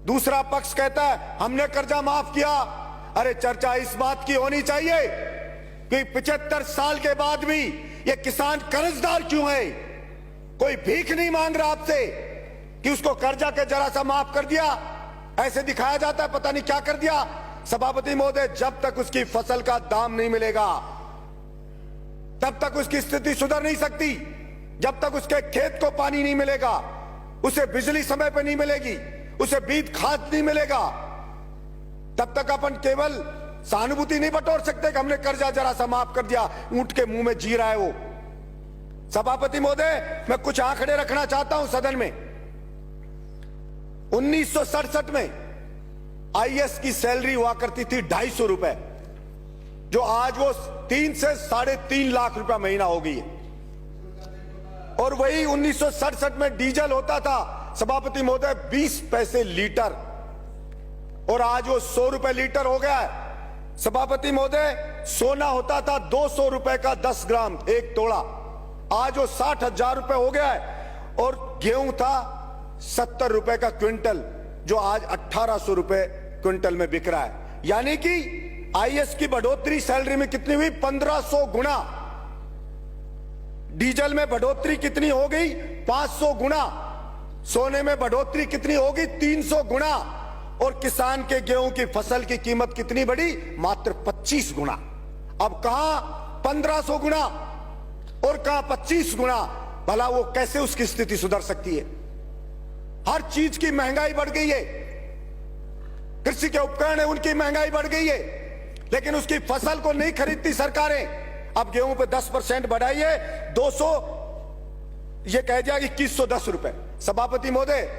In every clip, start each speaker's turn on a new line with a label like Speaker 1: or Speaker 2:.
Speaker 1: दूसरा पक्ष कहता है हमने कर्जा माफ किया। अरे चर्चा इस बात की होनी चाहिए कि 75 साल के बाद भी ये किसान कर्जदार क्यों है। कोई भीख नहीं मांग रहा आपसे कि उसको कर्जा के जरा सा माफ कर दिया, ऐसे दिखाया जाता है पता नहीं क्या कर दिया। सभापति महोदय, जब तक उसकी फसल का दाम नहीं मिलेगा तब तक उसकी स्थिति सुधर नहीं सकती। जब तक उसके खेत को पानी नहीं मिलेगा, उसे बिजली समय पर नहीं मिलेगी, उसे बीज खाद नहीं मिलेगा, तब तक अपन केवल सहानुभूति नहीं बटोर सकते कि हमने कर्जा जरा सा माफ कर दिया, ऊंट के मुंह में जी रहा है वो। सभापति महोदय, मैं कुछ आंकड़े रखना चाहता हूं सदन में। 1967 में आईएएस की सैलरी हुआ करती थी 250 रुपए, जो आज वो 3 से 3.5 लाख रुपया महीना हो गई है। और वही 1967 में डीजल होता था सभापति महोदय 20 पैसे लीटर, और आज वो 100 रुपए लीटर हो गया है। सभापति महोदय, सोना होता था 200 रुपए का 10 ग्राम 1 तोला, आज वो 60,000 रुपए हो गया है। और गेहूं था 70 रुपए का क्विंटल, जो आज 1800 रुपए क्विंटल में बिक रहा है। यानी कि आईएएस की बढ़ोतरी सैलरी में कितनी हुई? 1500 गुना। डीजल में बढ़ोतरी कितनी हो गई? 500 गुना। सोने में बढ़ोतरी कितनी होगी? 300 गुना। और किसान के गेहूं की फसल की कीमत कितनी बढ़ी? मात्र 25 गुना। अब कहां 1500 गुना और कहां 25 गुना। भला वो कैसे उसकी स्थिति सुधर सकती है? हर चीज की महंगाई बढ़ गई है, कृषि के उपकरण है उनकी महंगाई बढ़ गई है, लेकिन उसकी फसल को नहीं खरीदती सरकारें। अब गेहूं पे 10% बढ़ाइए, 200 ये कह दिया 2110 रुपए। सभापति महोदय,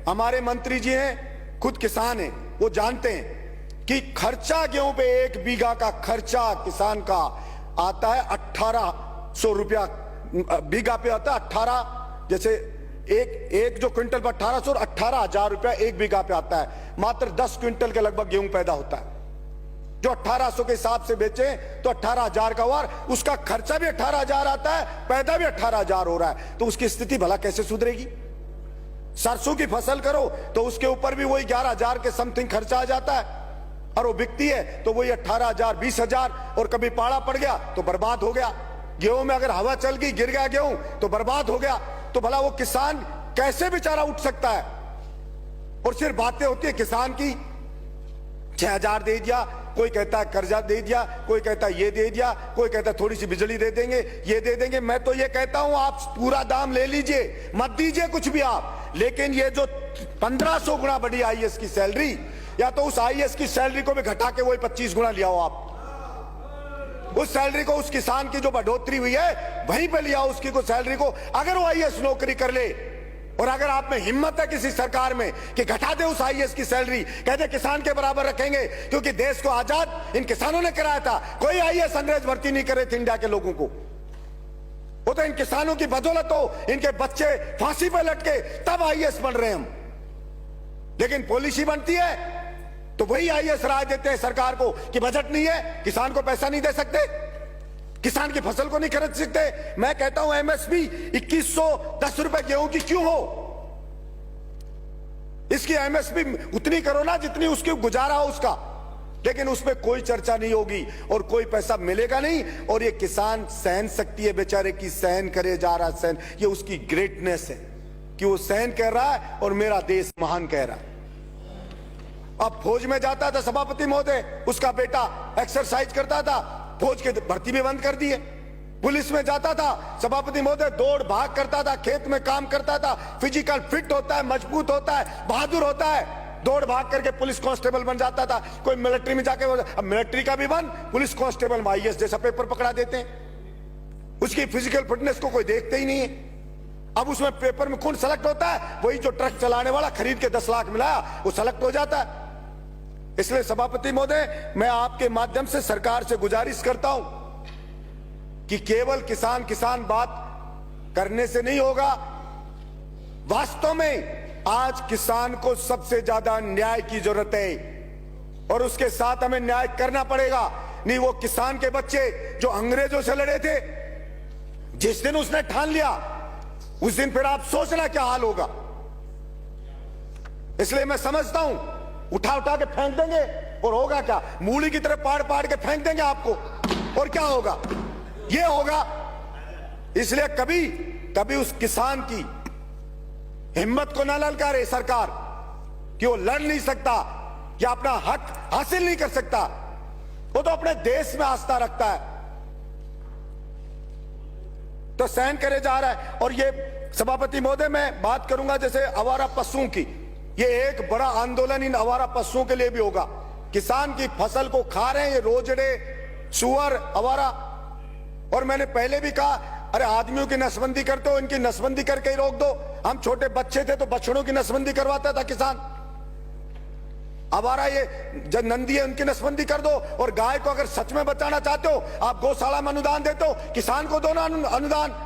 Speaker 1: हमारे मंत्री जी हैं, खुद किसान हैं, वो जानते हैं कि खर्चा गेहूं पे 1 बीघा का खर्चा किसान का आता है 1800 रुपया बीघा पे आता है। 18 जैसे एक जो क्विंटल पर 1800 और 18,000 रुपया 1 बीघा पे आता है। मात्र 10 क्विंटल के लगभग गेहूं पैदा होता है। जो 1800 के हिसाब से बेचे तो 18,000 का हुआ, उसका खर्चा भी 18,000 आता है, पैदा भी 18,000 हो रहा है, तो उसकी स्थिति भला कैसे सुधरेगी? सरसों की फसल करो तो उसके ऊपर भी वही 11,000 के समथिंग खर्चा आ जाता है, और वो बिकती है तो वही 18,000 20,000, और कभी पाड़ा पड़ गया तो बर्बाद हो गया। गेहूं में अगर हवा चल गई, गिर गया गेहूं तो बर्बाद हो गया। तो भला वो किसान कैसे बेचारा उठ सकता है? और सिर्फ बातें होती है किसान की, 6,000 दे दिया, कोई कहता है कर्जा दे दिया, कोई कहता है ये दे दिया, कोई कहता है थोड़ी सी बिजली दे देंगे, ये दे देंगे। मैं तो ये कहता हूं आप पूरा दाम ले लीजिए, मत दीजिए कुछ भी आप, लेकिन ये जो 1500 गुना बढ़ी आईएएस की सैलरी, या तो उस आईएएस की सैलरी को भी घटा के वही 25 गुना लिया हो आप। उस सैलरी को, उस किसान की जो बढ़ोतरी हुई है वहीं पे लिया उसकी को सैलरी को। अगर वो आईएएस नौकरी कर ले, और अगर आप में हिम्मत है किसी सरकार में कि घटा दे उस आईएएस की सैलरी, कहते किसान के बराबर रखेंगे, क्योंकि देश को आजाद इन किसानों ने कराया था। कोई आईएएस अंग्रेज भर्ती नहीं करे थे इंडिया के लोगों को, वो तो इन किसानों की बदौलत हो, इनके बच्चे फांसी पे लटके तब आईएएस बन रहे हम। लेकिन पॉलिसी बनती है तो वही आईएएस राय देते हैं सरकार को कि बजट नहीं है, किसान को पैसा नहीं दे सकते, किसान की फसल को नहीं खरीद सकते। मैं कहता हूं एमएसपी 2110 रुपए गेहूं की क्यों हो? इसकी एमएसपी उतनी करो ना जितनी उसकी गुजारा हो उसका, लेकिन उसमें कोई चर्चा नहीं होगी और कोई पैसा मिलेगा नहीं। और ये किसान सहन शक्ति है बेचारे की, सहन करे जा रहा सहन, ये उसकी ग्रेटनेस है कि वो सहन कर रहा है और मेरा देश महान कह रहा है। अब फौज में जाता था सभापति महोदय, उसका बेटा एक्सरसाइज करता था, फौज की भर्ती भी बंद कर दी है। पुलिस में जाता था सभापति महोदय, दौड़ भाग करता था, खेत में काम करता था, फिजिकल फिट होता है, मजबूत होता है, बहादुर होता है, दौड़ भाग करके पुलिस कांस्टेबल बन जाता था। कोई मिलिट्री में जाके, अब मिलिट्री का भी बन, पुलिस कांस्टेबल में आईएएस जैसा पेपर पकड़ा देते हैं। उसकी फिजिकल फिटनेस को कोई देखते ही नहीं है। अब उसमें पेपर में कौन सेलेक्ट होता है? वही जो ट्रक चलाने वाला खरीद के 10 लाख मिलाया वो सेलेक्ट हो जाता है। इसलिए सभापति महोदय, मैं आपके माध्यम से सरकार से गुजारिश करता हूं कि केवल किसान किसान बात करने से नहीं होगा। वास्तव में आज किसान को सबसे ज्यादा न्याय की जरूरत है और उसके साथ हमें न्याय करना पड़ेगा। नहीं, वो किसान के बच्चे जो अंग्रेजों से लड़े थे, जिस दिन उसने ठान लिया उस दिन फिर आप सोचना क्या हाल होगा। इसलिए मैं समझता हूं उठा उठा के फेंक देंगे और होगा क्या, मूली की तरह पाड़ पाड़ के फेंक देंगे आपको, और क्या होगा, ये होगा। इसलिए कभी कभी उस किसान की हिम्मत को न ललकारे सरकार कि वो लड़ नहीं सकता या अपना हक हासिल नहीं कर सकता। वो तो अपने देश में आस्था रखता है, तो सहन करे जा रहा है। और ये सभापति महोदय, मैं बात करूंगा जैसे आवारा पशुओं की, ये एक बड़ा आंदोलन इन आवारा पशुओं के लिए भी होगा। किसान की फसल को खा रहे हैं ये रोजड़े, सुअर, आवारा। और मैंने पहले भी कहा, अरे आदमियों की नसबंदी करते हो, इनकी नसबंदी करके ही रोक दो। हम छोटे बच्चे थे तो बछड़ों की नसबंदी करवाता था किसान। आवारा ये जो नंदी है उनकी नसबंदी कर दो। और गाय को अगर सच में बचाना चाहते हो, आप गौशाला में अनुदान देते हो, किसान को दो ना अनुदान,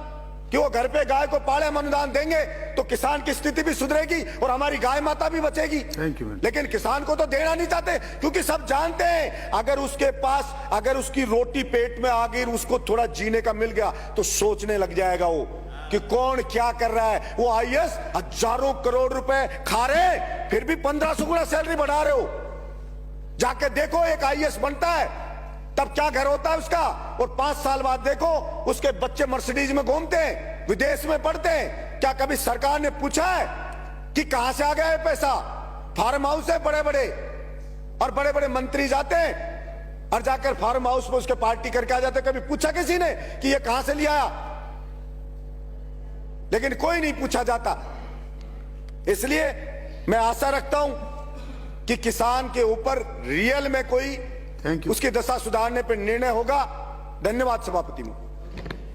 Speaker 1: कि वो घर पे गाय को पाले। हम अनुदान देंगे तो किसान की स्थिति भी सुधरेगी और हमारी गाय माता भी बचेगी। लेकिन किसान को तो देना नहीं चाहते, क्योंकि सब जानते हैं अगर उसके पास, अगर उसकी रोटी पेट में आ गई, उसको थोड़ा जीने का मिल गया तो सोचने लग जाएगा वो कि कौन क्या कर रहा है। वो आईएएस हजारों करोड़ रुपए खा रहे, फिर भी 1500 गुना सैलरी बढ़ा रहे हो। जाके देखो एक आईएएस बनता है तब क्या घर होता है उसका, और 5 साल बाद देखो उसके बच्चे मर्सिडीज में घूमते हैं, विदेश में पढ़ते हैं। क्या कभी सरकार ने पूछा है कि कहां से आ गया है पैसा? फार्म हाउस है बड़े बड़े, और बड़े बड़े मंत्री जाते हैं और जाकर फार्म हाउस में उसके पार्टी करके आ जाते। कभी पूछा किसी ने कि ये कहां से लिया आया? लेकिन कोई नहीं पूछा जाता। इसलिए मैं आशा रखता हूं कि किसान के ऊपर रियल में कोई उसकी दशा सुधारने पर निर्णय होगा। धन्यवाद सभापति।